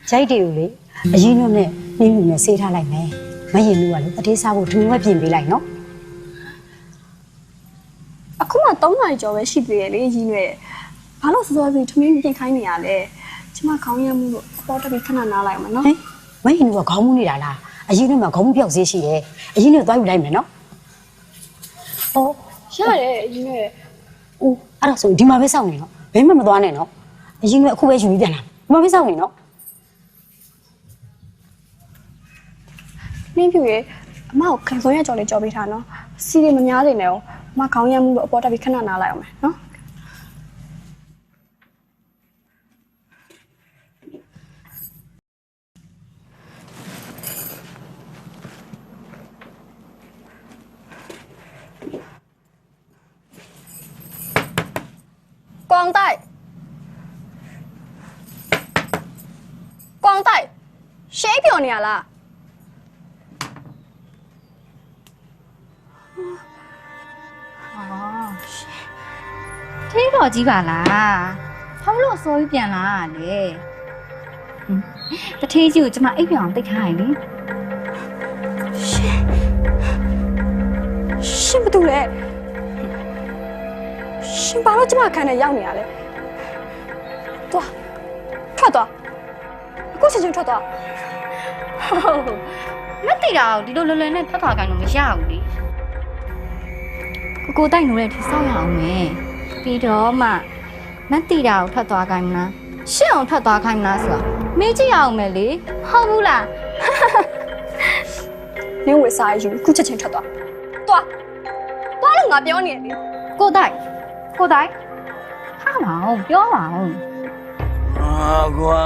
ဂျိုက်တွေကိုလေအရင်တို့နဲ့နှင်းလူနဲ့ဆေးထားလိုက်မယ်မရင်လူကလေတတိစားဖို့ထမင်းဝက်ပြင်ပေးလိုက်နော်အခုမှ3နာရီကျော်ပဲရှိသေးတယ်လေရင်းရွယ်ဘာလို့စောစောစီထမင်းပြင်ခိုင်းနေရလဲကျမခေါင်းရမှုလို့ပေါ်တက်ပြီးခဏနားလိုက်အောင်နော်မရင်လူကခေါင်းမူးနေတာလားအရင်တို့မှာခေါင်းမူးပြောက်စေးရှိတယ်အရင်တို့သွားယူလိုက်မယ်နော်ဟုတ်ရတယ်ရင်းရွယ်ဦးအဲ့ဒါဆိုဒီမှာပဲစောင့်နေနော်ဘယ်မှမသွားနဲ့နော်အရင်ကအခုပဲယူပြီးပြန်လာဒီမှာပဲစောင့်နေနော်နှင်းဖြူရေအမကိုခံစိုးရကြော်လေးကြော်ပေးထားနော်စီတွေမများနေနဲ့အမခေါင်းရမှုလို့အပေါ်တက်ပြီးခဏနားလိုက်အောင်မယ်နော်光带，光带，谁表你了？听着几把啦，他们老说一遍啦嘞。这天就这么一边得看的。信不读嘞？信把我这么看的要你啊嘞？多，ထွက်သွားအခုချက်ချင်းထွက်သွားမသိတာဒီလိုလွယ်လွယ်နဲ့ထွက်သွားကြလို့မရဘူးလေကိုတိုက်နိုးတဲ့ဒီစောက်ရအောင်မယ်ပြီးတော့မှမသိတာကိုထွက်သွားကြမလားရှင်းအောင်ထွက်သွားခိုင်းမလားဆိုတော့မေးကြည့်အောင်မယ်လေဟုတ်ဘူးလားနင်းဝေစားယူအခုချက်ချင်းထွက်သွားသွားလို့ငါပြောနေတယ်လေကိုတိုက်ထားပါအောင်ပြောပါအောင်ကွာ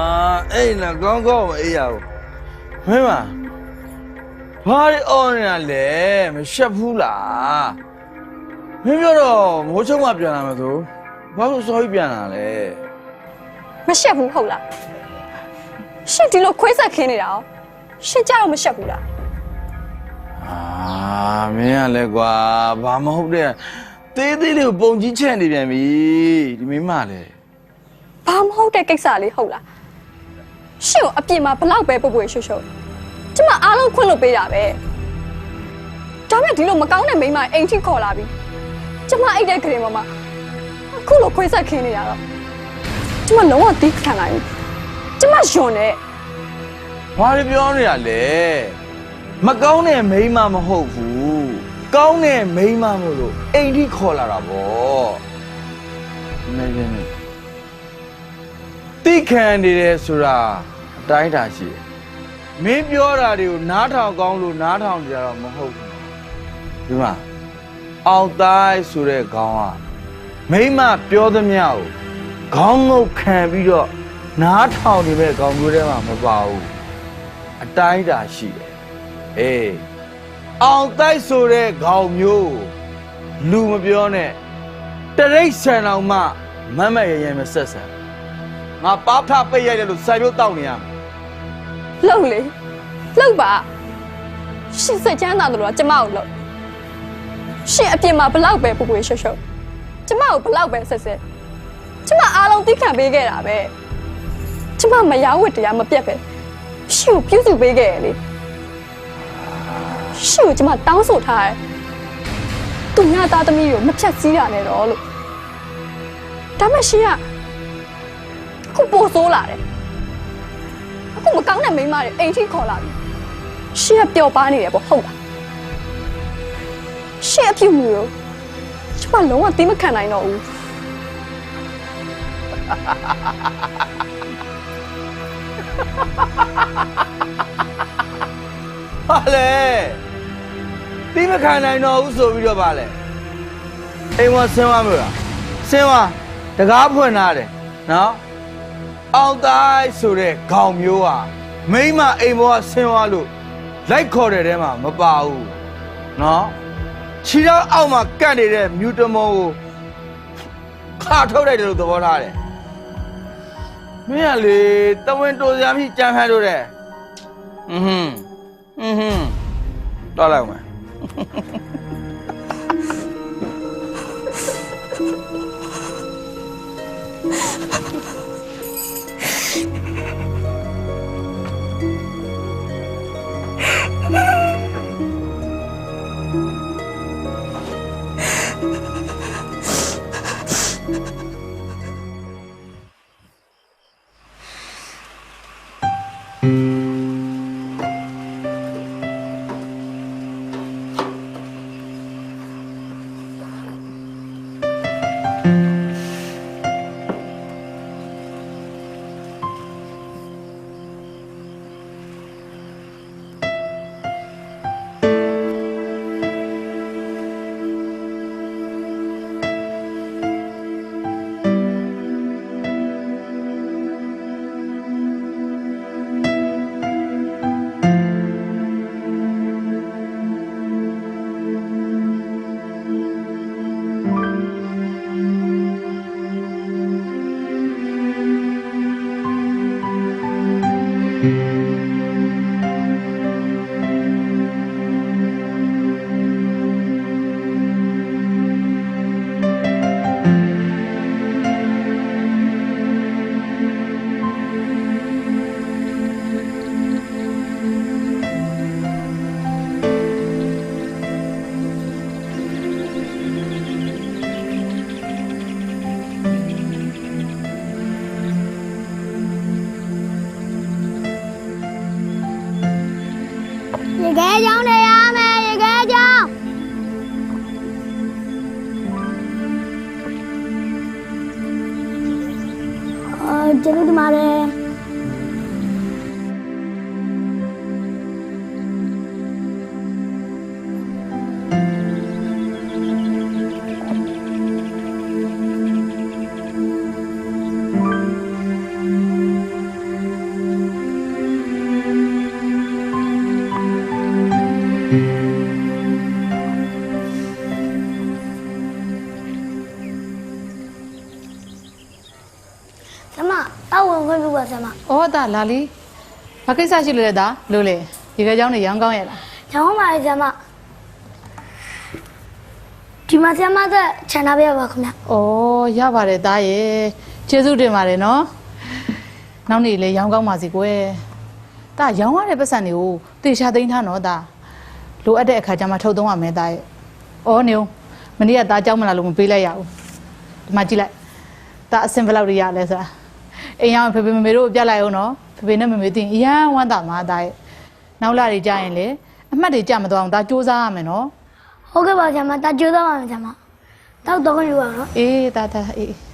အဲ့နာကောင်းကောင်းမအေးရဘူးမင်းမဘာလို့အော်နေတာလဲမရှက်ဘူးလားမင်းပြောတော့မိုးချုံမှပြန်လာမှာဆိုဘာလို့စောကြီးပြန်လာလဲမရှက်ဘူးဟုတ်လားရှင့်ဒီလိုခွေးဆက်ခင်းနေတာရှင့်ကြတော့မရှက်ဘူးလားမင်းကလည်းကွာဘာမဟုတ်တဲ့သေးသေးလေးကိုပုံကြီးချက်နေပြန်ပြီဒီမင်းမလည်းဘာမဟုတ်တဲ့ကိစ္စလေးဟုတ်လားရှင့်ကိုအပြစ်မှာဘလောက်ပဲပုတ်ပွေရှုပ်ရှုပ်ကျမအားလုံးခွင့်လို့ပေးတာပဲဒါမဲ့ဒီလိုမကောင်းတဲ့မိန်းမအိမ်ထိခေါ်လာပြီကျမအိတ်တဲ့ကလေးမမအခုလိုခွေးဆက်ခင်းနေရတော့ကျမလုံးဝတီးခံနိုင်ဘူးကျမယွန်နေဘာလို့ပြောနေရလဲမကောင်းတဲ့မိန်းမမဟုတ်ဘူးကောင်းတဲ့မိန်းမမို့လို့အိမ်ထိခေါ်လာတာပေါ့နေနေနေတိခံနေတယ်ဆိုတာအတိုင်းတာရှိတယ်မင်းပြောတာတွေကိုနားထောင်ကောင်းလို့နားထောင်ကြတော့မဟုတ်ဘူးဒီမှာအောက်တိုင်းဆိုတဲ့ခေါင်းကမိန်းမပြောသမျှကိုခေါင်းငုတ်ခံပြီးတော့နားထောင်နေမဲ့ခေါင်းမျိုးထဲမှာမပါဘူးအတိုင်းတာရှိတယ်အေးအောင်တိုက်ဆိုတဲ့ခေါင်းမျိုးလူမပြောနဲ့တရိတ်ဆန်အောင်မှမမရရမဆက်ဆံငါပေါဖပိတ်ရိုက်တယ်လို့စာမျိုးတောက်နေရမယ်လှုပ်လေလှုပ်ပါရှင့်စိတ်ချမ်းသာတယ်လို့ကျမကိုလှုပ်ရှင့်အပြစ်မှာဘလောက်ပဲပူပူရှုပ်ရှုပ်ကျမကိုဘလောက်ပဲဆက်ဆက်ကျမအားလုံးသိခံပေးခဲ့တာပဲကျမမယားဝတ်တရားမပြတ်ပဲရှင့်ကိုပြုစုပေးခဲ့ရလေရှင့်ကိုကျမတောင်းဆိုထားတယ်သူညသားသမီးကိုမဖြတ်စည်းရနဲ့တော့လို့ဒါမှရှင့်ကအခုပိုဆိုးလာတယ်အခုမကောင်းတဲ့မိန်းမတွေအိမ်ထိခေါ်လာပြီရှင့်ကပျော်ပါနေတယ်ပေါ့ဟုတ်လားရှင့်အပြုမှုရောကျမလုံးဝသိမခံနိုင်တော့ဘူးဟာလေတိမခံနိုင်တော့ဘူးဆိုပြီးတော့ဗာလေအိမ်ဝဆင်းသွားမလားဆင်းသွားတကားဖွင့်ထားတယ်နော်အောင်တိုင်းဆိုတဲ့ခေါင်းမျိုးဟာမိမအိမ်ဘောကဆင်းသွားလို့လိုက်ခေါ်တဲ့ထဲမှာမပါဘူးနော်ခြေထောက်အောက်မှာကတ်နေတဲ့မြူတမောကိုခါထုတ်လိုက်တယ်လို့သဘောထားတယ်မင်းကလေတဝင်းတိုစရာမရှိကြမ်းဖက်လို့တဲ့တော်လိုက်မယ် ခဲချောင်းနေရမယ်ရေခဲချောင်းကျေးဇူးတင်ပါတယ်ဆမတောက်ဝင်ခွင့်ပြုပါဆမ ။အော်ဒါလာလီ။ဘာကိစ္စရှိလို့လဲဒါလို့လေ။ဒီကကြောင်းနေရောင်းကောင်းရဲ့လား ကျောင်းပါလေဆမဒီမှာဆမသက်ခြံထားပြပါခင်ဗျ ။အော်ရပါတယ်သားရဲ့။ကျေးဇူးတင်ပါတယ်နော်။နောက်နေ့လေရောင်းကောင်းပါစီကွယ်။ဒါရောင်းရတဲ့ပတ်စံတွေကိုတေချာသိမ်းထားနော်ဒါ။လိုအပ်တဲ့အခါကျမှထုတ်သုံးရမယ်သားရဲ့။အော်နေဦးမနေ့ကသားကြောင်းမလာလို့မပေးလိုက်ရဘူး။ဒီမှာကြည့်လိုက်။ဒါအစင်ဘယ်လောက်တွေရလဲဆိုတာ။အိမ်ရောက်ဖေဖေမမေတို့ကိုပြလိုက်အောင်နော်။ဖေဖေနဲ့မမေသိရင်အရန်ဝမ်းသာမှာသားရဲ့။နောက်လာတွေကြာရင်လေအမှတ်တွေကြမသွားအောင်ဒါစူးစမ်းရမယ်နော် ဟုတ်ကဲ့ပါဆမတာကြိုးစားပါမယ်ဆမတောက်တော့ခွင့်ပြုပါနော် အေးဒါအေး